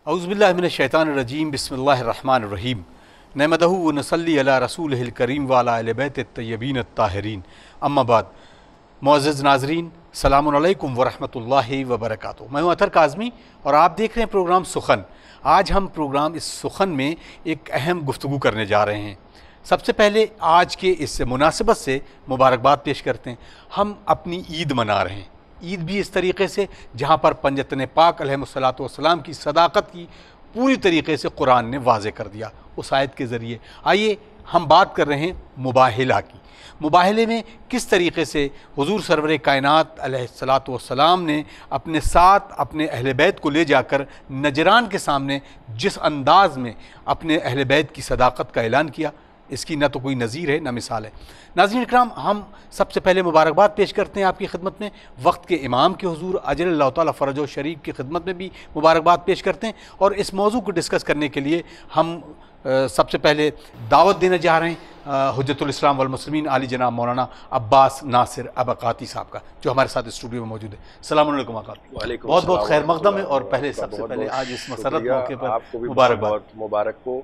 اعوذ باللہ من الشیطان الرجیم بسم اللہ الرحمن الرحیم نحمدہ ونصلی علی رسولہ الکریم وعلی اہل بیت الطیبین الطاہرین اما بعد۔ معزز ناظرین، السلام علیکم ورحمۃ اللہ وبرکاتہ۔ میں ہوں اطہر کاظمی اور آپ دیکھ رہے ہیں پروگرام سخن۔ آج ہم پروگرام اس سخن میں ایک اہم گفتگو کرنے جا رہے ہیں۔ سب سے پہلے آج کے اس مناسبت سے مبارکباد پیش کرتے ہیں۔ ہم اپنی عید منا رہے ہیں، عید بھی اس طریقے سے جہاں پر پنجتن پاک علیہ الصلاۃ والسلام کی صداقت کی پوری طریقے سے قرآن نے واضح کر دیا اس آیت کے ذریعے۔ آئیے ہم بات کر رہے ہیں مباہلہ کی۔ مباہلے میں کس طریقے سے حضور سرور کائنات علیہ الصلاۃ والسلام نے اپنے ساتھ اپنے اہل بیت کو لے جا کر نجران کے سامنے جس انداز میں اپنے اہل بیت کی صداقت کا اعلان کیا، اس کی نہ تو کوئی نظیر ہے نہ مثال ہے۔ ناظرین اکرام، ہم سب سے پہلے مبارکباد پیش کرتے ہیں آپ کی خدمت میں، وقت کے امام کے حضور اجل اللہ تعالیٰ فرج و شریف کی خدمت میں بھی مبارکباد پیش کرتے ہیں، اور اس موضوع کو ڈسکس کرنے کے لیے ہم سب سے پہلے دعوت دینا چاہ رہے ہیں حجت الاسلام والمسلمین علی جناب مولانا عباس ناصر ابقاتی صاحب کا، جو ہمارے ساتھ اسٹوڈیو میں موجود ہے۔ السلام علیکم آقا، بہت بہت خیر مقدم ہے، اور پہلے سب سے پہلے آج اس مسرت موقع پر مبارکباد مبارک ہو،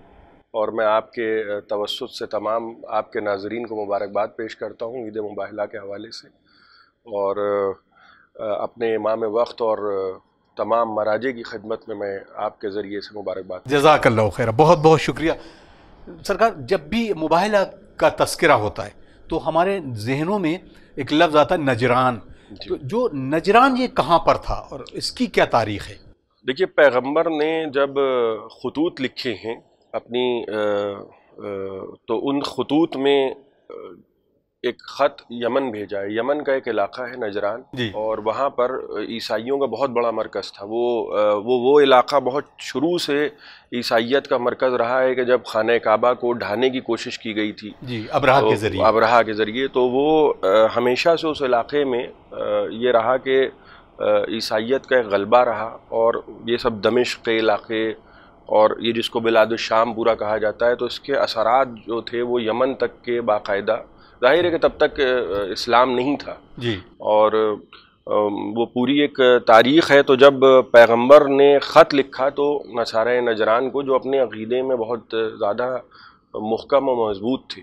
اور میں آپ کے توسط سے تمام آپ کے ناظرین کو مبارکباد پیش کرتا ہوں عید مباہلہ کے حوالے سے، اور اپنے امام وقت اور تمام مراجع کی خدمت میں آپ کے ذریعے سے مبارکباد۔ جزاک اللہ خیر، بہت بہت شکریہ سرکار۔ جب بھی مباہلہ کا تذکرہ ہوتا ہے تو ہمارے ذہنوں میں ایک لفظ آتا ہے نجران۔ تو جو نجران یہ کہاں پر تھا اور اس کی کیا تاریخ ہے؟ دیکھیے، پیغمبر نے جب خطوط لکھے ہیں اپنی تو ان خطوط میں ایک خط یمن بھیجا ہے۔ یمن کا ایک علاقہ ہے نجران، اور وہاں پر عیسائیوں کا بہت بڑا مرکز تھا۔ وہ علاقہ بہت شروع سے عیسائیت کا مرکز رہا ہے کہ جب خانہ کعبہ کو ڈھانے کی کوشش کی گئی تھی ابرہہ کے ذریعے، تو وہ ہمیشہ سے اس علاقے میں یہ رہا کہ عیسائیت کا ایک غلبہ رہا، اور یہ سب دمشق کے علاقے اور یہ جس کو بلاد الشام پورا کہا جاتا ہے، تو اس کے اثرات جو تھے وہ یمن تک کے باقاعدہ، ظاہر ہے کہ تب تک اسلام نہیں تھا، اور وہ پوری ایک تاریخ ہے۔ تو جب پیغمبر نے خط لکھا تو نصارہ نجران کو، جو اپنے عقیدے میں بہت زیادہ محکم و مضبوط تھے،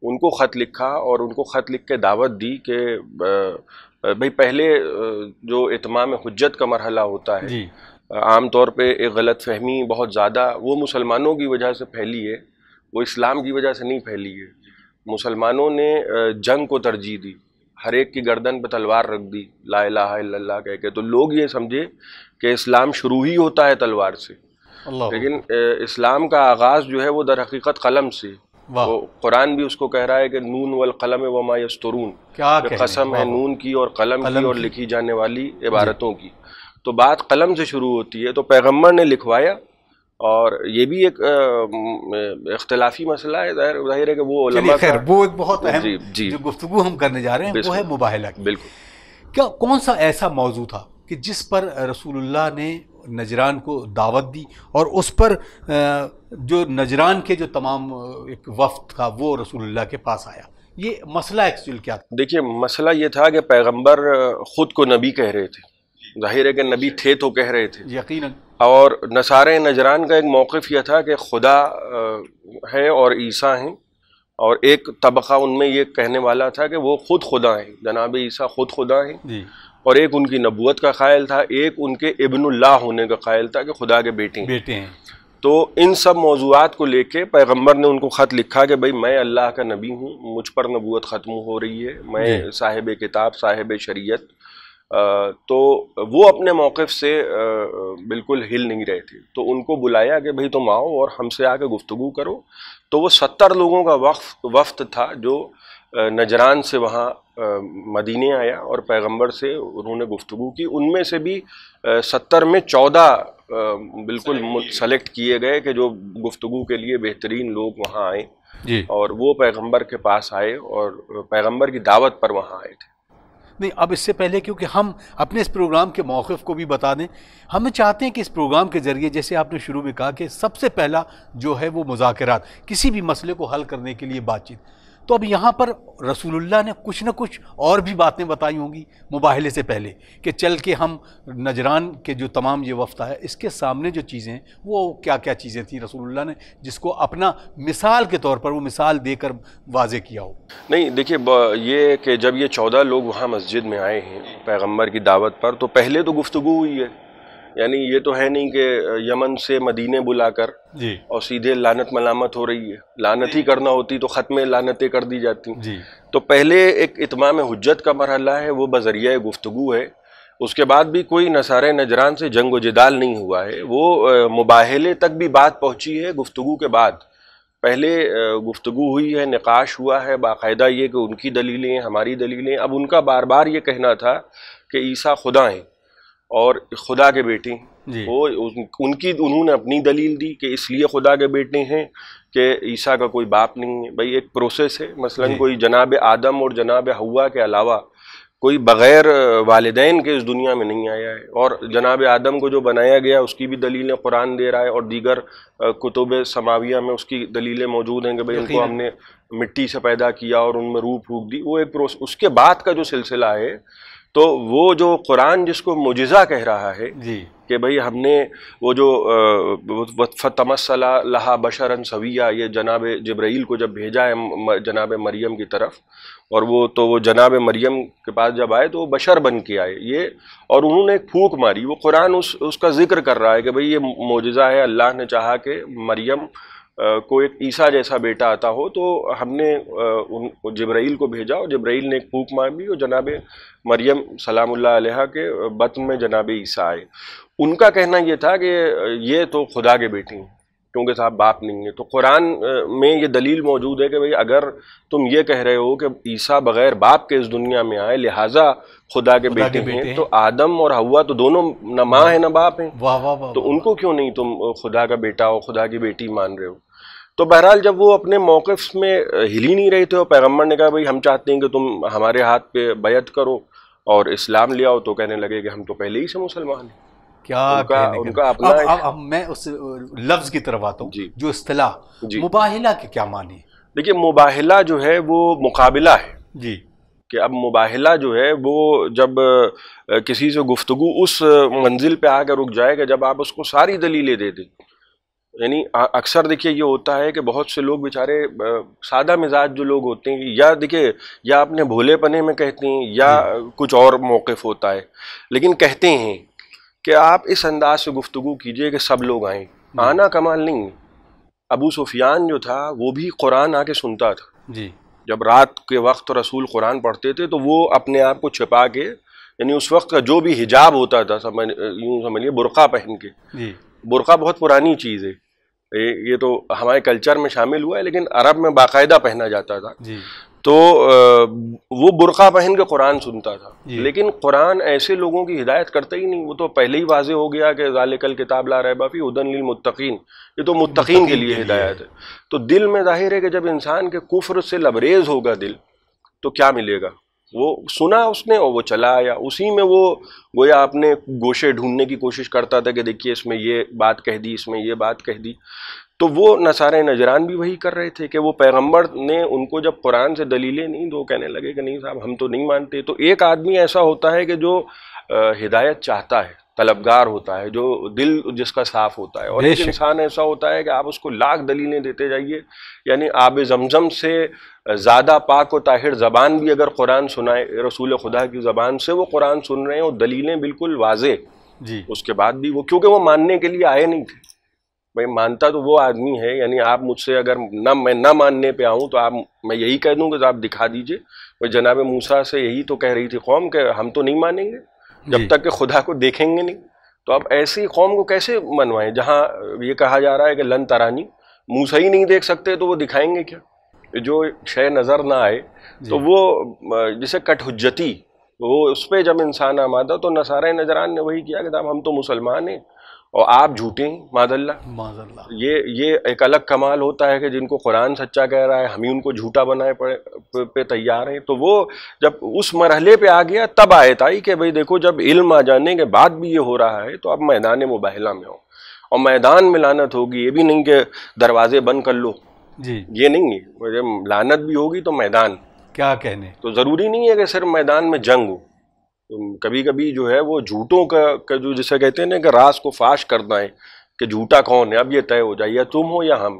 ان کو خط لکھا، اور ان کو خط لکھ کے دعوت دی کہ بھئی پہلے جو اتمام حجت کا مرحلہ ہوتا ہے، عام طور پہ ایک غلط فہمی بہت زیادہ وہ مسلمانوں کی وجہ سے پھیلی ہے، وہ اسلام کی وجہ سے نہیں پھیلی ہے۔ مسلمانوں نے جنگ کو ترجیح دی، ہر ایک کی گردن پہ تلوار رکھ دی لا الہ الا اللہ کہہ کے، تو لوگ یہ سمجھے کہ اسلام شروع ہی ہوتا ہے تلوار سے، لیکن اسلام کا آغاز جو ہے وہ در حقیقت قلم سے۔ وہ قرآن بھی اس کو کہہ رہا ہے کہ نون والقلم وما یسطرون، قسم ہے نون کی اور قلم کی اور لکھی جانے والی عبارتوں کی۔ تو بات قلم سے شروع ہوتی ہے، تو پیغمبر نے لکھوایا، اور یہ بھی ایک اختلافی مسئلہ ہے، ظاہر ہے کہ وہ علماء خیر وہ ایک بہت اہم جو گفتگو ہم کرنے جا رہے ہیں وہ ہے مباہلہ کی۔ بالکل، کون سا ایسا موضوع تھا کہ جس پر رسول اللہ نے نجران کو دعوت دی، اور اس پر جو نجران کے جو تمام ایک وفد تھا وہ رسول اللہ کے پاس آیا؟ یہ مسئلہ ایکچوئل کیا تھا؟ دیکھیے، مسئلہ یہ تھا کہ پیغمبر خود کو نبی کہہ رہے تھے، ظاہر ہے کہ نبی تھے تو کہہ رہے تھے یقیناً، اور نصارہ نجران کا ایک موقف یہ تھا کہ خدا ہے اور عیسیٰ ہیں، اور ایک طبقہ ان میں یہ کہنے والا تھا کہ وہ خود خدا ہیں، جناب عیسیٰ خود خدا ہیں، اور ایک ان کی نبوت کا قائل تھا، ایک ان کے ابن اللہ ہونے کا قائل تھا کہ خدا کے بیٹے ہیں۔ تو ان سب موضوعات کو لے کے پیغمبر نے ان کو خط لکھا کہ بھئی میں اللہ کا نبی ہوں، مجھ پر نبوت ختم ہو رہی ہے، میں صاحب کتاب، صاحب شریعت۔ تو وہ اپنے موقف سے بالکل ہل نہیں رہے تھے، تو ان کو بلایا کہ بھئی تم آؤ اور ہم سے آ کے گفتگو کرو۔ تو وہ 70 لوگوں کا وفد تھا جو نجران سے وہاں مدینے آیا، اور پیغمبر سے انہوں نے گفتگو کی۔ ان میں سے بھی 70 میں 14 بالکل سلیکٹ کیے گئے کہ جو گفتگو کے لیے بہترین لوگ وہاں آئے، اور وہ پیغمبر کے پاس آئے اور پیغمبر کی دعوت پر وہاں آئے تھے۔ نہیں، اب اس سے پہلے کیونکہ ہم اپنے اس پروگرام کے موقف کو بھی بتا دیں، ہم چاہتے ہیں کہ اس پروگرام کے ذریعے، جیسے آپ نے شروع میں کہا کہ سب سے پہلا جو ہے وہ مذاکرات، کسی بھی مسئلے کو حل کرنے کے لیے بات چیت، تو اب یہاں پر رسول اللہ نے کچھ نہ کچھ اور بھی باتیں بتائی ہوں گی مباہلے سے پہلے کہ چل کے ہم نجران کے جو تمام یہ وفد ہے اس کے سامنے جو چیزیں ہیں وہ کیا کیا چیزیں تھیں رسول اللہ نے جس کو اپنا مثال کے طور پر وہ مثال دے کر واضح کیا ہو؟ نہیں دیکھیے، یہ کہ جب یہ 14 لوگ وہاں مسجد میں آئے ہیں پیغمبر کی دعوت پر، تو پہلے تو گفتگو ہوئی ہے. یعنی یہ تو ہے نہیں کہ یمن سے مدینے بلا کر جی اور سیدھے لعنت ملامت ہو رہی ہے. لعنت ہی کرنا ہوتی تو ختم لعنتیں کر دی جاتی. جی تو پہلے ایک اتمام حجت کا مرحلہ ہے، وہ بذریعہ گفتگو ہے. اس کے بعد بھی کوئی نصارہ نجران سے جنگ و جدال نہیں ہوا ہے، وہ مباہلے تک بھی بات پہنچی ہے گفتگو کے بعد. پہلے گفتگو ہوئی ہے، نقاش ہوا ہے باقاعدہ، یہ کہ ان کی دلیلیں ہماری دلیلیں. اب ان کا بار بار یہ کہنا تھا کہ عیسیٰ خدا ہیں اور خدا کے بیٹے ہیں. جی وہ انہوں نے اپنی دلیل دی کہ اس لیے خدا کے بیٹے ہیں کہ عیسیٰ کا کوئی باپ نہیں ہے. بھائی ایک پروسیس ہے، مثلا جی کوئی جناب آدم اور جناب حوا کے علاوہ کوئی بغیر والدین کے اس دنیا میں نہیں آیا ہے. اور جناب آدم کو جو بنایا گیا اس کی بھی دلیلیں قرآن دے رہا ہے، اور دیگر کتب سماویہ میں اس کی دلیلیں موجود ہیں کہ بھئی ان کو ہم نے مٹی سے پیدا کیا اور ان میں روح پھونک دی. وہ ایک اس کے بعد کا جو سلسلہ ہے، تو وہ جو قرآن جس کو معجزہ کہہ رہا ہے جی کہ بھئی ہم نے وہ جو فَتَمَثَّلَ لَهَا بَشَرًا سَوِيًّا، یہ جناب جبرائیل کو جب بھیجا ہے جناب مریم کی طرف، اور وہ جناب مریم کے پاس جب آئے تو وہ بشر بن کے آئے یہ، اور انہوں نے ایک پھونک ماری. وہ قرآن اس کا ذکر کر رہا ہے کہ بھئی یہ معجزہ ہے، اللہ نے چاہا کہ مریم کو ایک عیسیٰ جیسا بیٹا آتا ہو، تو ہم نے جبرائیل کو بھیجا اور جبرائیل نے ایک پھونک ماری اور جناب مریم سلام اللہ علیہ کے بطن میں جناب عیسیٰ آئے. ان کا کہنا یہ تھا کہ یہ تو خدا کے بیٹے ہیں کیونکہ صاحب باپ نہیں ہے. تو قرآن میں یہ دلیل موجود ہے کہ بھئی اگر تم یہ کہہ رہے ہو کہ عیسیٰ بغیر باپ کے اس دنیا میں آئے لہٰذا خدا کے بیٹے ہیں، تو آدم اور حوا تو دونوں نہ ماں ہیں نہ باپ ہیں، تو ان کو کیوں نہیں تم خدا کا بیٹا اور خدا کی بیٹی مان رہے ہو؟ تو بہرحال جب وہ اپنے موقف میں ہل ہی نہیں رہے تھے اور پیغمبر نے کہا بھئی ہم چاہتے ہیں کہ تم ہمارے ہاتھ پہ بیعت کرو اور اسلام لے آؤ، تو کہنے لگے کہ ہم تو پہلے ہی سے مسلمان ہیں. کیا ان کا اپنا اب میں اس لفظ کی طرف آتا ہوں. جی جو اصطلاح مباہلہ کے کیا معنی؟ دیکھیے، مباہلہ جو ہے وہ مقابلہ ہے. جی کہ اب مباہلہ جو ہے وہ جب کسی سے گفتگو اس منزل پہ آ کر رک جائے کہ جب آپ اس کو ساری دلیلیں دے دیں. یعنی اکثر دیکھیے یہ ہوتا ہے کہ بہت سے لوگ بیچارے سادہ مزاج جو لوگ ہوتے ہیں، یا دیکھیے یا اپنے بھولے پنے میں کہتے ہیں یا کچھ اور موقف ہوتا ہے، لیکن کہتے ہیں کہ آپ اس انداز سے گفتگو کیجئے کہ سب لوگ آئیں. آنا کمال نہیں ہے. ابو سفیان جو تھا وہ بھی قرآن آ کے سنتا تھا. جی جب رات کے وقت رسول قرآن پڑھتے تھے تو وہ اپنے آپ کو چھپا کے، یعنی اس وقت کا جو بھی حجاب ہوتا تھا یوں سمجھیے برقع پہن کے. جی برقع بہت پرانی چیز ہے، یہ تو ہمارے کلچر میں شامل ہوا ہے، لیکن عرب میں باقاعدہ پہنا جاتا تھا. جی تو وہ برقع پہن کے قرآن سنتا تھا. لیکن قرآن ایسے لوگوں کی ہدایت کرتا ہی نہیں. وہ تو پہلے ہی واضح ہو گیا کہ ذالک الکتاب لا ریب فیہ ھدی للمتقین، یہ تو متقین کے لیے ہدایت ہے. تو دل میں ظاہر ہے کہ جب انسان کے کفر سے لبریز ہوگا دل، تو کیا ملے گا؟ وہ سنا اس نے اور وہ چلا آیا، اسی میں وہ گویا اپنے گوشے ڈھونڈنے کی کوشش کرتا تھا کہ دیکھیے اس میں یہ بات کہہ دی، اس میں یہ بات کہہ دی. تو وہ نصارہ نجران بھی وہی کر رہے تھے کہ وہ پیغمبر نے ان کو جب قرآن سے دلیلیں نہیں تو وہ کہنے لگے کہ نہیں صاحب ہم تو نہیں مانتے. تو ایک آدمی ایسا ہوتا ہے کہ جو ہدایت چاہتا ہے، طلبگار ہوتا ہے، جو دل جس کا صاف ہوتا ہے، اور ایک انسان ایسا ہوتا ہے کہ آپ اس کو لاکھ دلیلیں دیتے جائیے. یعنی آب زمزم سے زیادہ پاک و طاہر زبان بھی اگر قرآن سنائے، رسول خدا کی زبان سے وہ قرآن سن رہے ہیں اور دلیلیں بالکل واضح، جی اس کے بعد بھی وہ کیونکہ وہ ماننے کے لیے آئے نہیں تھے. بھائی مانتا تو وہ آدمی ہے، یعنی آپ مجھ سے اگر میں نہ ماننے پہ آؤں تو میں یہی کہہ دوں کہ آپ دکھا دیجئے. وہ جناب موسیٰ سے یہی تو کہہ رہی تھی قوم کہ ہم تو نہیں مانیں گے جب تک کہ خدا کو دیکھیں گے نہیں. تو اب ایسی قوم کو کیسے منوائیں جہاں یہ کہا جا رہا ہے کہ لن ترانی، موسیٰ ہی نہیں دیکھ سکتے تو وہ دکھائیں گے کیا؟ جو شے نظر نہ آئے تو وہ جسے کٹ حجتی، وہ اس پہ جب انسان آمادہ. تو نصارہ نجران نے وہی کیا کہ ہم تو مسلمان ہیں اور آپ جھوٹے ہیں، معاذ اللہ. یہ ایک الگ کمال ہوتا ہے کہ جن کو قرآن سچا کہہ رہا ہے ہم ہی ان کو جھوٹا بنائے پہ تیار ہیں. تو وہ جب اس مرحلے پہ آ گیا تب آیت آئی کہ بھئی دیکھو جب علم آ جانے کے بعد بھی یہ ہو رہا ہے تو اب میدان مباہلہ میں ہو. اور میدان میں لعنت ہوگی، یہ بھی نہیں کہ دروازے بند کر لو جی یہ نہیں ہے، لعنت بھی ہوگی تو میدان، کیا کہنے، تو ضروری نہیں ہے کہ صرف میدان میں جنگ ہو. کبھی کبھی جو ہے وہ جھوٹوں کا جو جسے کہتے ہیں نا کہ راز کو فاش کرنا ہے کہ جھوٹا کون ہے، اب یہ طے ہو جائے یا تم ہو یا ہم.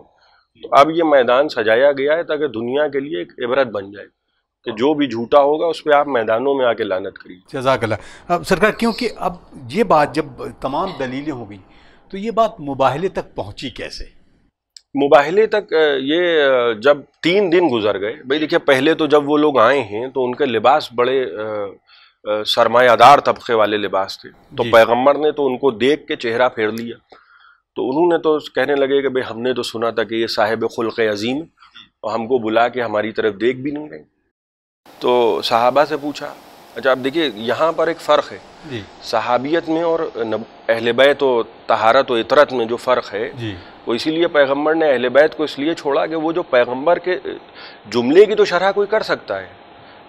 تو اب یہ میدان سجایا گیا ہے تاکہ دنیا کے لیے ایک عبرت بن جائے کہ جو بھی جھوٹا ہوگا اس پہ آپ میدانوں میں آ کے لعنت کریے. جزاک اللہ. اب سرکار کیونکہ اب یہ بات جب تمام دلیلیں ہو گئی تو یہ بات مباہلے تک پہنچی کیسے؟ مباہلے تک یہ جب 3 دن گزر گئے، بھائی دیکھیے پہلے تو جب وہ لوگ آئے ہیں تو ان کے لباس بڑے سرمایہ دار طبقے والے لباس تھے، تو پیغمبر نے تو ان کو دیکھ کے چہرہ پھیر لیا، تو انہوں نے تو کہنے لگے کہ بھئی ہم نے تو سنا تھا کہ یہ صاحب خلق عظیم اور ہم کو بلا کے ہماری طرف دیکھ بھی نہیں رہے. تو صحابہ سے پوچھا. اچھا اب دیکھیے یہاں پر ایک فرق ہے صحابیت میں اور اہل بیت و طہارت و عطرت میں جو فرق ہے وہ اسی لیے پیغمبر نے اہل بیت کو اس لیے چھوڑا کہ وہ جو پیغمبر کے جملے کی تو شرح کوئی کر سکتا ہے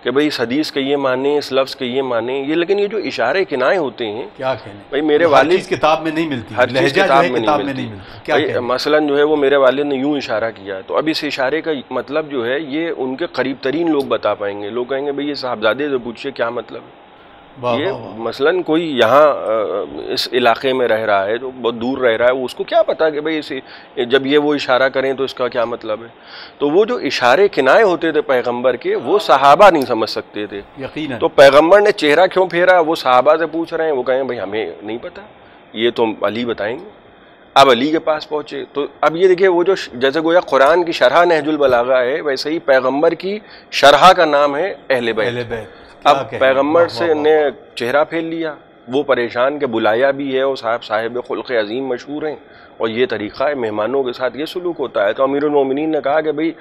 کہ بھئی اس حدیث کے یہ معنی، اس لفظ کے یہ معنی، یہ لیکن یہ جو اشارے کنائے ہوتے ہیں کیا کہنے، بھئی میرے والد کتاب میں نہیں ملتی، ہر چیز کتاب میں نہیں ملتی. مثلاً جو ہے وہ میرے والد نے یوں اشارہ کیا ہے، تو اب اس اشارے کا مطلب جو ہے یہ ان کے قریب ترین لوگ بتا پائیں گے. لوگ کہیں گے بھئی یہ صاحبزادے سے پوچھیے کیا مطلب ہے. یہ مثلاً کوئی یہاں اس علاقے میں رہ رہا ہے جو بہت دور رہ رہا ہے، اس کو کیا پتا کہ بھئی جب یہ وہ اشارہ کریں تو اس کا کیا مطلب ہے. تو وہ جو اشارے کنائے ہوتے تھے پیغمبر کے وہ صحابہ نہیں سمجھ سکتے تھے یقیناً. تو پیغمبر نے چہرہ کیوں پھیرا وہ صحابہ سے پوچھ رہے ہیں، وہ کہیں بھئی ہمیں نہیں پتا، یہ تو علی بتائیں گے. اب علی کے پاس پہنچے تو اب یہ دیکھیں وہ جو جیسے گویا قرآن کی شرح نہج البلاغہ ہے ویسے ہی پیغمبر کی شرح کا نام ہے اہل بیت. اب پیغمبر سے نے چہرہ پھیر لیا، وہ پریشان کہ بلایا بھی ہے اور صاحب خلق عظیم مشہور ہیں اور یہ طریقہ ہے مہمانوں کے ساتھ یہ سلوک ہوتا ہے. تو امیر المومنین نے کہا کہ بھئی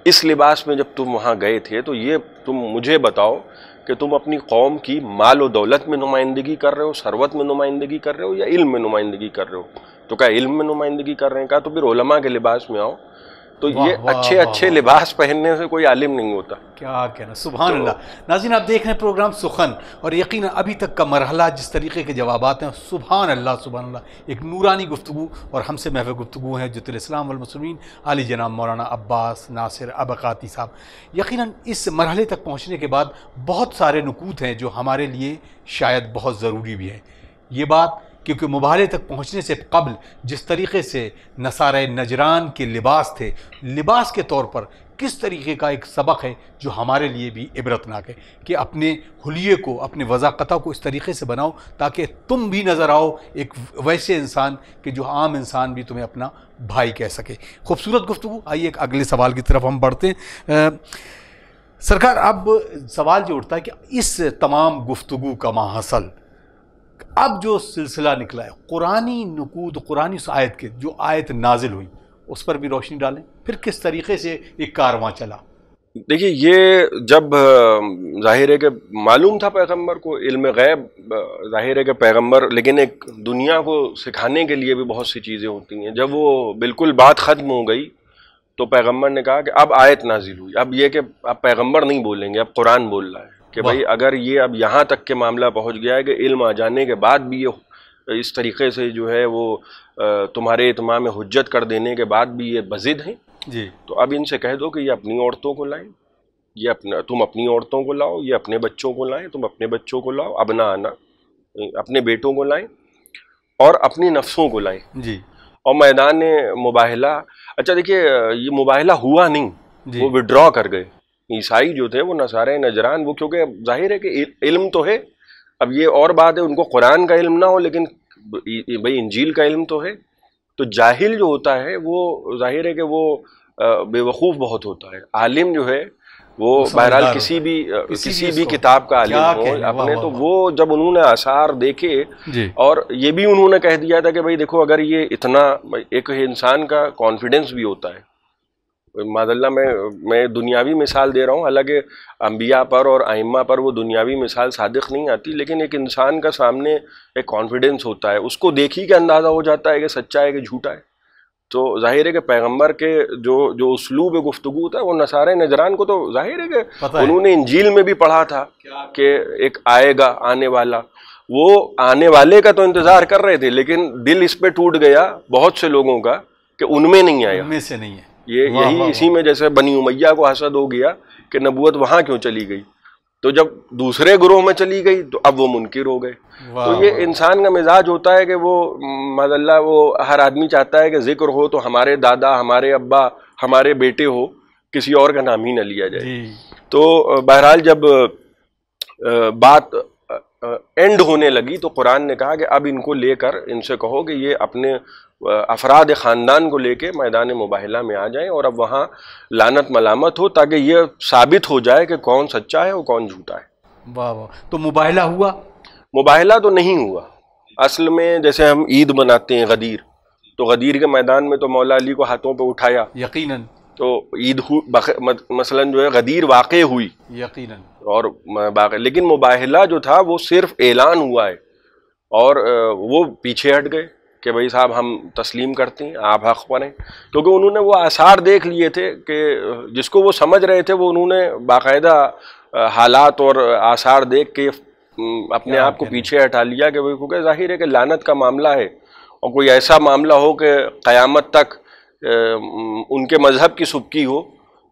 اس لباس میں جب تم وہاں گئے تھے تو یہ تم مجھے بتاؤ کہ تم اپنی قوم کی مال و دولت میں نمائندگی کر رہے ہو، ثروت میں نمائندگی کر رہے ہو یا علم میں نمائندگی کر رہے ہو. تو کہا علم میں نمائندگی کر رہے ہیں. کہا تو پھر علماء کے لباس میں آؤ. تو یہ اچھے لباس پہننے سے کوئی عالم نہیں ہوتا. کیا کہنا، سبحان اللہ. ناظرین آپ دیکھ رہے ہیں پروگرام سخن اور یقیناً ابھی تک کا مرحلہ جس طریقے کے جوابات ہیں سبحان اللہ ایک نورانی گفتگو اور ہم سے محو گفتگو ہیں جت الاسلام والمسلمین علی جناب مولانا عباس ناصر ابقاتی صاحب. یقیناً اس مرحلے تک پہنچنے کے بعد بہت سارے نکات ہیں جو ہمارے لیے شاید بہت ضروری بھی ہیں. یہ بات کیونکہ مباہلے تک پہنچنے سے قبل جس طریقے سے نصارہ نجران کے لباس تھے، لباس کے طور پر کس طریقے کا ایک سبق ہے جو ہمارے لیے بھی عبرتناک ہے کہ اپنے حلیے کو، اپنے وضاقتہ کو اس طریقے سے بناؤ تاکہ تم بھی نظر آؤ ایک ویسے انسان کہ جو عام انسان بھی تمہیں اپنا بھائی کہہ سکے. خوبصورت گفتگو. آئیے ایک اگلے سوال کی طرف ہم بڑھتے ہیں. سرکار اب سوال جو اٹھتا ہے کہ اس تمام گفتگو کا ماحصل اب جو سلسلہ نکلا ہے قرآنی نقود، قرآنی آیت کے جو آیت نازل ہوئی اس پر بھی روشنی ڈالیں، پھر کس طریقے سے ایک کارواں چلا. دیکھیے یہ جب ظاہر ہے کہ معلوم تھا پیغمبر کو علم غیب، ظاہر ہے کہ پیغمبر لیکن ایک دنیا کو سکھانے کے لیے بھی بہت سی چیزیں ہوتی ہیں. جب وہ بالکل بات ختم ہو گئی تو پیغمبر نے کہا کہ اب آیت نازل ہوئی. اب یہ کہ اب پیغمبر نہیں بولیں گے، اب قرآن بول رہا ہے کہ بھائی اگر یہ اب یہاں تک کے معاملہ پہنچ گیا ہے کہ علم آ جانے کے بعد بھی یہ اس طریقے سے جو ہے وہ تمہارے اتمام حجت کر دینے کے بعد بھی یہ بضد ہیں جی، تو اب ان سے کہہ دو کہ یہ اپنی عورتوں کو لائیں، یہ تم اپنی عورتوں کو لاؤ، یہ اپنے بچوں کو لائیں، تم اپنے بچوں کو لاؤ، ابنا آنا اپنے بیٹوں کو لائیں اور اپنی نفسوں کو لائیں جی. اور میدان مباہلہ، اچھا دیکھیے یہ مباہلہ ہوا نہیں جی، وہ وڈرا کر گئے. عیسائی جو تھے وہ نصارہ نجران، وہ کیونکہ ظاہر ہے کہ علم تو ہے، اب یہ اور بات ہے ان کو قرآن کا علم نہ ہو لیکن بھئی انجیل کا علم تو ہے. تو جاہل جو ہوتا ہے وہ ظاہر ہے کہ وہ بے وقوف بہت ہوتا ہے. عالم جو ہے وہ بہرحال کسی بھی کتاب کا عالم ہو اپنے، تو وہ جب انہوں نے آثار دیکھے اور یہ بھی انہوں نے کہہ دیا تھا کہ بھئی دیکھو اگر یہ اتنا، ایک انسان کا کانفیڈنس بھی ہوتا ہے، معاذ اللہ میں دنیاوی مثال دے رہا ہوں، حالانکہ انبیاء پر اور ائمہ پر وہ دنیاوی مثال صادق نہیں آتی، لیکن ایک انسان کا سامنے ایک کانفیڈنس ہوتا ہے، اس کو دیکھ ہی کے اندازہ ہو جاتا ہے کہ سچا ہے کہ جھوٹا ہے. تو ظاہر ہے کہ پیغمبر کے جو اسلوب گفتگو تھا وہ نصارہ نجران کو تو ظاہر ہے کہ انہوں نے انجیل میں بھی پڑھا تھا کہ ایک آئے گا آنے والا، وہ آنے والے کا تو انتظار کر رہے تھے لیکن دل اس پہ ٹوٹ گیا بہت سے لوگوں کا کہ ان میں نہیں آیا، ان میں سے نہیں ہے. یہی اسی میں جیسے بنی امیہ کو حسد ہو گیا کہ نبوت وہاں کیوں چلی گئی، تو جب دوسرے گروہ میں چلی گئی تو اب وہ منکر ہو گئے. تو یہ انسان کا مزاج ہوتا ہے کہ وہ معاذ اللہ وہ ہر آدمی چاہتا ہے کہ ذکر ہو تو ہمارے دادا، ہمارے ابا، ہمارے بیٹے ہو، کسی اور کا نام ہی نہ لیا جائے. تو بہرحال جب بات اینڈ ہونے لگی تو قرآن نے کہا کہ اب ان کو لے کر ان سے کہو کہ یہ اپنے افراد خاندان کو لے کے میدان مباہلہ میں آ جائیں اور اب وہاں لعنت ملامت ہو تاکہ یہ ثابت ہو جائے کہ کون سچا ہے اور کون جھوٹا ہے. واہ واہ. تو مباہلہ ہوا؟ مباہلہ تو نہیں ہوا. اصل میں جیسے ہم عید مناتے ہیں غدیر، تو غدیر کے میدان میں تو مولا علی کو ہاتھوں پہ اٹھایا یقیناً، تو عید مثلاً جو ہے غدیر واقع ہوئی یقیناً، اور لیکن مباہلہ جو تھا وہ صرف اعلان ہوا ہے اور وہ پیچھے ہٹ گئے کہ بھائی صاحب ہم تسلیم کرتے ہیں، آپ حق پر ہیں، کیونکہ انہوں نے وہ آثار دیکھ لیے تھے کہ جس کو وہ سمجھ رہے تھے وہ انہوں نے باقاعدہ حالات اور آثار دیکھ کے اپنے آپ کو پیچھے ہٹا لیا کہ کیونکہ ظاہر ہے کہ لعنت کا معاملہ ہے اور کوئی ایسا معاملہ ہو کہ قیامت تک ان کے مذہب کی سبکی ہو،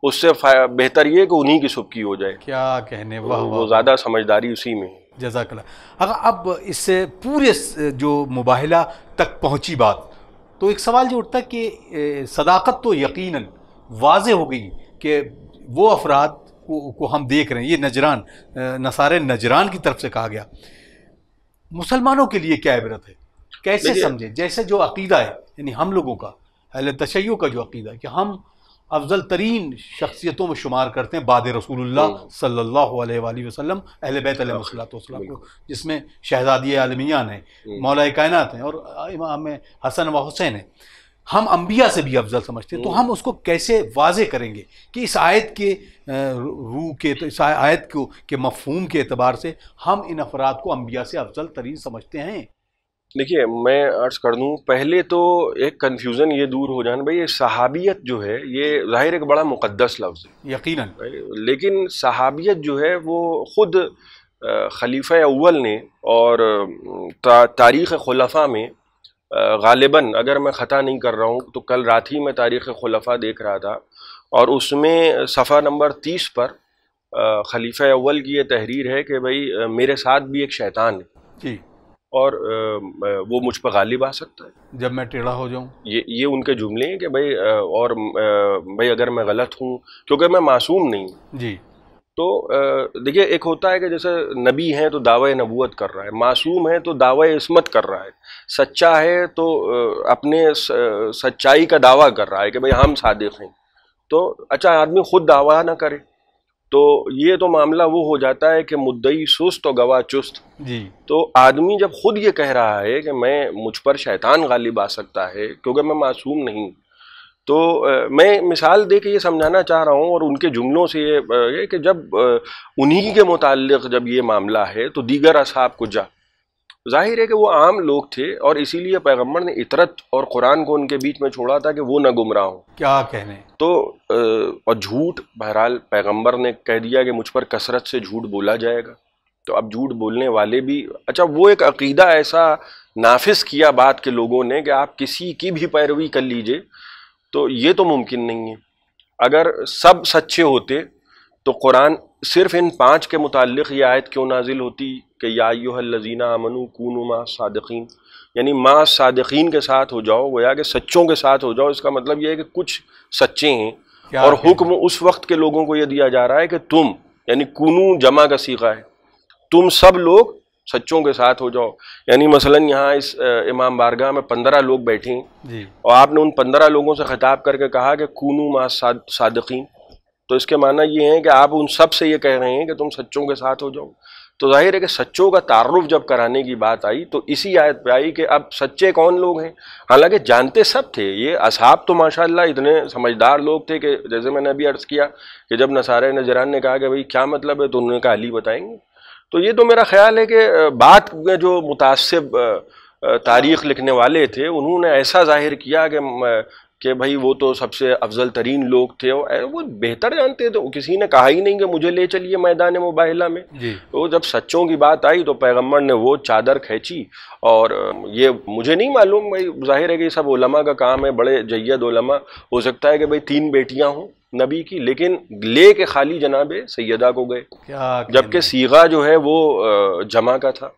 اس سے بہتر یہ کہ انہی کی سبکی ہو جائے. کیا کہنے. واہ واہ. وہ زیادہ سمجھداری اسی میں. جزاک اللہ. اگر اب اس سے پورے جو مباہلہ تک پہنچی بات تو ایک سوال جو اٹھتا ہے کہ صداقت تو یقیناً واضح ہو گئی کہ وہ افراد کو ہم دیکھ رہے ہیں، یہ نجران نصارے نجران کی طرف سے کہا گیا. مسلمانوں کے لیے کیا عبرت ہے؟ کیسے سمجھیں؟ جیسے جو عقیدہ ہے یعنی ہم لوگوں کا اہل تشیع کا جو عقیدہ ہے کہ ہم افضل ترین شخصیتوں میں شمار کرتے ہیں بعد رسول اللہ صلی اللہ علیہ وآلہ وسلم اہل بیت علیہ السلام کو، جس میں شہزادی عالمیان ہیں، مولا کائنات ہیں اور امام حسن و حسین ہیں. ہم انبیاء سے بھی افضل سمجھتے ہیں، تو ہم اس کو کیسے واضح کریں گے کہ اس آیت کے روح کے، تو اس آیت کے مفہوم کے اعتبار سے ہم ان افراد کو انبیاء سے افضل ترین سمجھتے ہیں؟ دیکھیے میں عرض کر دوں، پہلے تو ایک کنفیوژن یہ دور ہو جانا، بھائی یہ صحابیت جو ہے یہ ظاہر ایک بڑا مقدس لفظ ہے یقیناً، لیکن صحابیت جو ہے وہ خود خلیفہ اول نے اور تاریخ خلفاء میں غالباً، اگر میں خطا نہیں کر رہا ہوں تو کل رات ہی میں تاریخ خلفاء دیکھ رہا تھا اور اس میں صفحہ نمبر 30 پر خلیفہ اول کی یہ تحریر ہے کہ بھائی میرے ساتھ بھی ایک شیطان ہے جی، اور وہ مجھ پر غالب آ سکتا ہے جب میں ٹیڑھا ہو جاؤں. یہ ان کے جملے ہیں کہ بھائی اور بھائی اگر میں غلط ہوں کیونکہ میں معصوم نہیں ہوں. جی. تو دیکھیے ایک ہوتا ہے کہ جیسے نبی ہیں تو دعوی نبوت کر رہا ہے، معصوم ہے تو دعوی عصمت کر رہا ہے، سچا ہے تو اپنے سچائی کا دعویٰ کر رہا ہے کہ بھئی ہم صادق ہیں. تو اچھا آدمی خود دعویٰ نہ کرے تو یہ تو معاملہ وہ ہو جاتا ہے کہ مدعی سست اور گواہ چست. جی. تو آدمی جب خود یہ کہہ رہا ہے کہ مجھ پر شیطان غالب آ سکتا ہے کیونکہ میں معصوم نہیں، تو میں مثال دے کے یہ سمجھانا چاہ رہا ہوں اور ان کے جملوں سے یہ کہ جب انہی کے متعلق جب یہ معاملہ ہے تو دیگر اصحاب کو ظاہر ہے کہ وہ عام لوگ تھے اور اسی لیے پیغمبر نے اطرت اور قرآن کو ان کے بیچ میں چھوڑا تھا کہ وہ نہ گمراہ ہوں. کیا کہنے. تو اور جھوٹ، بہرحال پیغمبر نے کہہ دیا کہ مجھ پر کثرت سے جھوٹ بولا جائے گا، تو اب جھوٹ بولنے والے بھی اچھا وہ ایک عقیدہ ایسا نافذ کیا بات کے لوگوں نے کہ آپ کسی کی بھی پیروی کر لیجئے تو یہ تو ممکن نہیں ہے. اگر سب سچے ہوتے تو قرآن صرف ان 5 کے متعلق یہ آیت کیوں نازل ہوتی کہ یا ایھا الذین آمنوا کونوا مع الصادقین، یعنی مع صادقین کے ساتھ ہو جاؤ، گویا کہ سچوں کے ساتھ ہو جاؤ. اس کا مطلب یہ ہے کہ کچھ سچے ہیں اور حکم اس وقت کے لوگوں کو یہ دیا جا رہا ہے کہ تم، یعنی کونو جمع کا صیغہ ہے، تم سب لوگ سچوں کے ساتھ ہو جاؤ. یعنی مثلا یہاں اس امام بارگاہ میں 15 لوگ بیٹھے ہیں اور آپ نے ان 15 لوگوں سے خطاب کر کے کہا کہ کونو مع صادقین، تو اس کے معنی یہ ہے کہ آپ ان سب سے یہ کہہ رہے ہیں کہ تم سچوں کے ساتھ ہو جاؤ. تو ظاہر ہے کہ سچوں کا تعارف جب کرانے کی بات آئی تو اسی آیت پہ آئی کہ اب سچے کون لوگ ہیں. حالانکہ جانتے سب تھے، یہ اصحاب تو ماشاءاللہ اتنے سمجھدار لوگ تھے کہ جیسے میں نے ابھی عرض کیا کہ جب نصارہ نجران نے کہا کہ بھئی کیا مطلب ہے تو انہوں نے کہا علی بتائیں گے. تو یہ تو میرا خیال ہے کہ بات میں جو متعصب تاریخ لکھنے والے تھے انہوں نے ایسا ظاہر کیا کہ کہ بھائی وہ تو سب سے افضل ترین لوگ تھے، وہ بہتر جانتے تھے، کسی نے کہا ہی نہیں کہ مجھے لے چلیے میدان مباہلہ میں. وہ جب سچوں کی بات آئی تو پیغمبر نے وہ چادر کھینچی. اور یہ مجھے نہیں معلوم، بھائی ظاہر ہے کہ یہ سب علماء کا کام ہے، بڑے جید علماء، ہو سکتا ہے کہ بھائی 3 بیٹیاں ہوں نبی کی، لیکن لے کے خالی جناب سیدہ کو گئے، جبکہ صیغہ جو ہے وہ جمع کا تھا.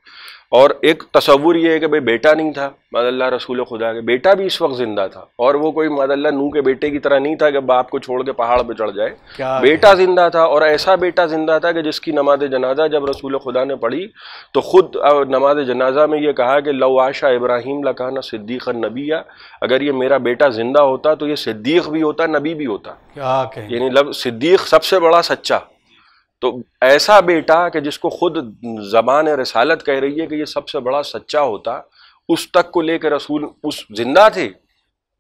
اور ایک تصور یہ ہے کہ بھئی بیٹا نہیں تھا ماد اللہ رسول خدا کے، بیٹا بھی اس وقت زندہ تھا، اور وہ کوئی ماد اللہ نوح کے بیٹے کی طرح نہیں تھا کہ باپ کو چھوڑ کے پہاڑ پہ چڑھ جائے. بیٹا زندہ تھا، اور ایسا بیٹا زندہ تھا کہ جس کی نماز جنازہ جب رسول خدا نے پڑھی تو خود نماز جنازہ میں یہ کہا کہ لو عاشا ابراہیم لکان صدیقا نبیہ، اگر یہ میرا بیٹا زندہ ہوتا تو یہ صدیق بھی ہوتا، نبی بھی ہوتا. یعنی صدیق سب سے بڑا سچا. تو ایسا بیٹا کہ جس کو خود زبان رسالت کہہ رہی ہے کہ یہ سب سے بڑا سچا ہوتا، اس تک کو لے کے رسول اس زندہ تھے،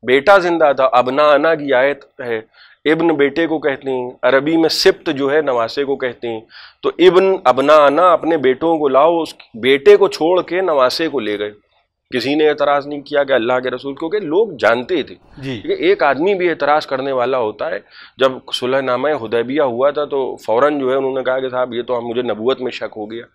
بیٹا زندہ تھا. ابناء کی آیت ہے، ابن بیٹے کو کہتے ہیں، عربی میں سبت جو ہے نواسے کو کہتے ہیں. تو ابن ابناء اپنے بیٹوں کو لاؤ، اس بیٹے کو چھوڑ کے نواسے کو لے گئے. کسی نے اعتراض نہیں کیا کہ اللہ کے رسول، کیونکہ لوگ جانتے تھے کہ ایک آدمی بھی اعتراض کرنے والا ہوتا ہے. جب صلح نامہ حدیبیہ ہوا تھا تو فوراً جو ہے انہوں نے کہا کہ صاحب یہ تو مجھے نبوت میں شک ہو گیا.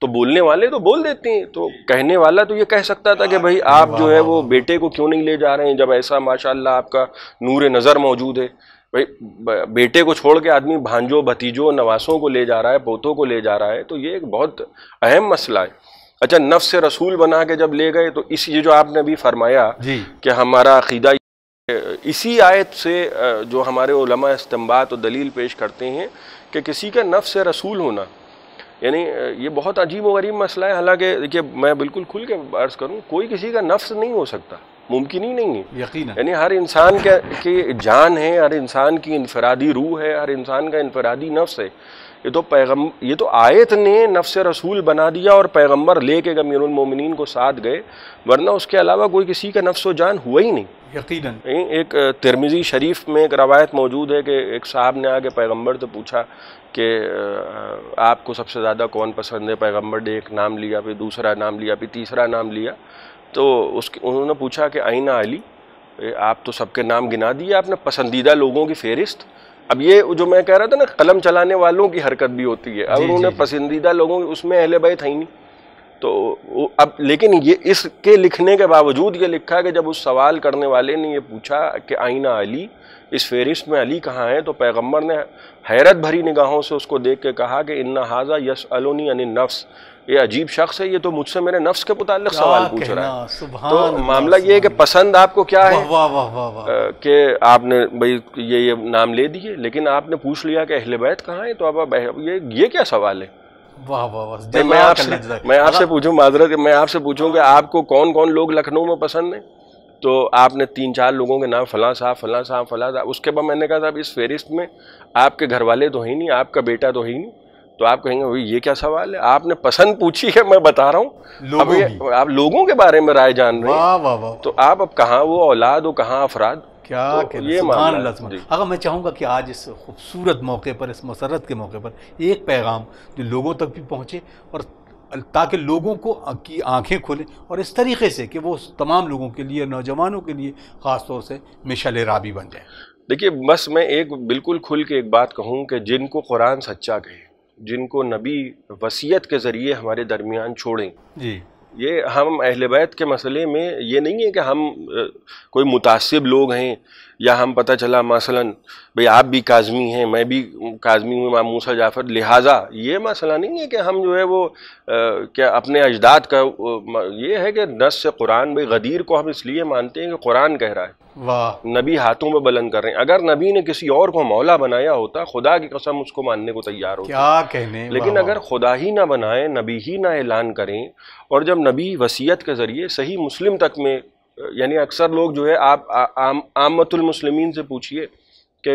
تو بولنے والے تو بول دیتے ہیں، تو کہنے والا تو یہ کہہ سکتا تھا کہ بھائی آپ جو ہے وہ بیٹے کو کیوں نہیں لے جا رہے ہیں جب ایسا ماشاءاللہ آپ کا نور نظر موجود ہے. بھائی بیٹے کو چھوڑ کے آدمی بھانجوں بھتیجوں نواسوں کو لے جا رہا ہے، پوتوں کو لے جا رہا ہے، تو یہ ایک بہت اہم مسئلہ ہے. اچھا، نفس رسول بنا کے جب لے گئے تو اس یہ جو آپ نے ابھی فرمایا کہ ہمارا عقیدہ، اسی آیت سے جو ہمارے علماء استنباط و دلیل پیش کرتے ہیں کہ کسی کا نفس رسول ہونا، یعنی یہ بہت عجیب و غریب مسئلہ ہے. حالانکہ دیکھیے میں بالکل کھل کے عرض کروں، کوئی کسی کا نفس نہیں ہو سکتا، ممکن ہی نہیں ہے یقیناً. یعنی ہر انسان کی جان ہے، ہر انسان کی انفرادی روح ہے، ہر انسان کا انفرادی نفس ہے. یہ تو آیت نے نفس رسول بنا دیا اور پیغمبر لے کے امیر المومنین کو ساتھ گئے، ورنہ اس کے علاوہ کوئی کسی کا نفس و جان ہوا ہی نہیں یقیناً. ایک ترمذی شریف میں ایک روایت موجود ہے کہ ایک صاحب نے آ کے پیغمبر سے پوچھا کہ آپ کو سب سے زیادہ کون پسند ہے. پیغمبر نے ایک نام لیا، پھر دوسرا نام لیا، پھر تیسرا نام لیا. تو انہوں نے پوچھا کہ آئینہ علی، آپ تو سب کے نام گنا دیے آپ نے، پسندیدہ لوگوں کی فہرست. اب یہ جو میں کہہ رہا تھا نا، قلم چلانے والوں کی حرکت بھی ہوتی ہے. اب انہوں نے پسندیدہ لوگوں اس میں اہل بیت ہیں نہیں. تو اب لیکن یہ اس کے لکھنے کے باوجود یہ لکھا کہ جب اس سوال کرنے والے نے یہ پوچھا کہ آئینہ علی، اس فہرست میں علی کہاں ہے، تو پیغمبر نے حیرت بھری نگاہوں سے اس کو دیکھ کے کہا کہ ان ھذا یسألنی عن النفس، یہ عجیب شخص ہے، یہ تو مجھ سے میرے نفس کے متعلق سوال پوچھ رہا ہے. تو معاملہ یہ ہے کہ پسند آپ کو کیا ہے کہ آپ نے بھائی یہ نام لے دیے، لیکن آپ نے پوچھ لیا کہ اہل بیت کہاں ہے. تو اب یہ کیا سوال ہے؟ میں آپ سے پوچھوں، معذرت میں آپ سے پوچھوں کہ آپ کو کون کون لوگ لکھنؤ میں پسند ہیں؟ تو آپ نے 3-4 لوگوں کے نام فلاں صاحب فلاں صاحب فلاں صاحب. اس کے بعد میں نے کہا صاحب اس فہرست میں آپ کے گھر والے تو ہیں نہیں، آپ کا بیٹا تو ہے ہی نہیں. تو آپ کہیں گے یہ کیا سوال ہے؟ آپ نے پسند پوچھی ہے، میں بتا رہا ہوں. آپ لوگوں کے بارے میں رائے جان رہے ہیں، تو آپ اب کہاں وہ اولاد ہو، کہاں افراد. کیا یہ معاملہ. اگر میں چاہوں گا کہ آج اس خوبصورت موقع پر، اس مسرت کے موقع پر ایک پیغام جو لوگوں تک بھی پہنچے، اور تاکہ لوگوں کو کی آنکھیں کھلیں، اور اس طریقے سے کہ وہ تمام لوگوں کے لیے، نوجوانوں کے لیے خاص طور سے مشعل راہبی بن جائے. دیکھیے بس میں ایک بالکل کھل کے ایک بات کہوں کہ جن کو قرآن سچا کہے، جن کو نبی وصیت کے ذریعے ہمارے درمیان چھوڑیں، یہ ہم اہل بیت کے مسئلے میں یہ نہیں ہے کہ ہم کوئی متعصب لوگ ہیں، یا ہم پتہ چلا مثلا بھئی آپ بھی کاظمی ہیں، میں بھی کاظمی ہوں، امام موسیٰ جعفر، لہٰذا یہ مسئلہ نہیں ہے کہ ہم جو ہے وہ کیا اپنے اجداد کا. یہ ہے کہ نص سے قرآن، بھئی غدیر کو ہم اس لیے مانتے ہیں کہ قرآن کہہ رہا ہے، نبی ہاتھوں میں بلند کر رہے ہیں. اگر نبی نے کسی اور کو مولا بنایا ہوتا، خدا کی قسم اس کو ماننے کو تیار ہوتا. کیا کہنے. لیکن اگر خدا ہی نہ بنائے، نبی ہی نہ اعلان کریں، اور جب نبی وصیت کے ذریعے صحیح مسلم تک میں، یعنی اکثر لوگ جو ہے، آپ عامت المسلمین سے پوچھئے کہ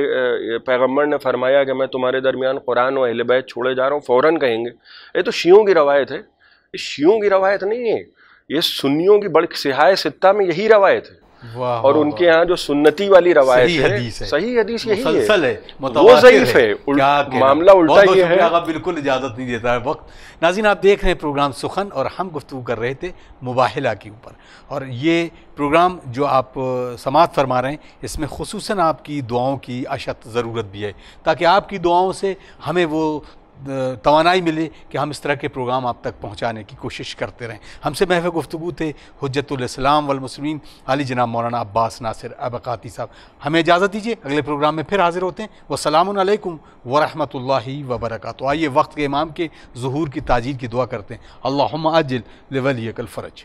پیغمبر نے فرمایا کہ میں تمہارے درمیان قرآن و اہل بیت چھوڑے جا رہا ہوں، فوراً کہیں گے یہ تو شیعوں کی روایت ہے. یہ شیعوں کی روایت نہیں ہے، یہ سنیوں کی بڑی صحاح ستہ میں یہی روایت ہے. واہ اور ان کے یہاں جو سنتی والی روایت صحیح حدیث ہے، صحیح حدیث یہی مسلسل ہے، وہ متواتر ضعیف ہے، کیا کہنا۔ معاملہ الٹا بہت بہت یہ شکریہ، ہے۔ آقا بالکل اجازت نہیں دیتا ہے وقت۔ ناظرین آپ دیکھ رہے ہیں پروگرام سخن، اور ہم گفتگو کر رہے تھے مباہلہ کے اوپر، اور یہ پروگرام جو آپ سماعت فرما رہے ہیں اس میں خصوصاً آپ کی دعاؤں کی اشد ضرورت بھی ہے، تاکہ آپ کی دعاؤں سے ہمیں وہ توانائی ملے کہ ہم اس طرح کے پروگرام آپ تک پہنچانے کی کوشش کرتے رہیں۔ ہم سے محو گفتگو تھے حجت الاسلام والمسلمین علی جناب مولانا عباس ناصر ابقاتی صاحب۔ ہمیں اجازت دیجیے، اگلے پروگرام میں پھر حاضر ہوتے ہیں۔ والسلام علیکم ورحمۃ اللہ وبرکاتہ۔ آئیے وقت کے امام کے ظہور کی تاجیل کی دعا کرتے ہیں۔ اللہم عجل لولیک الفرج۔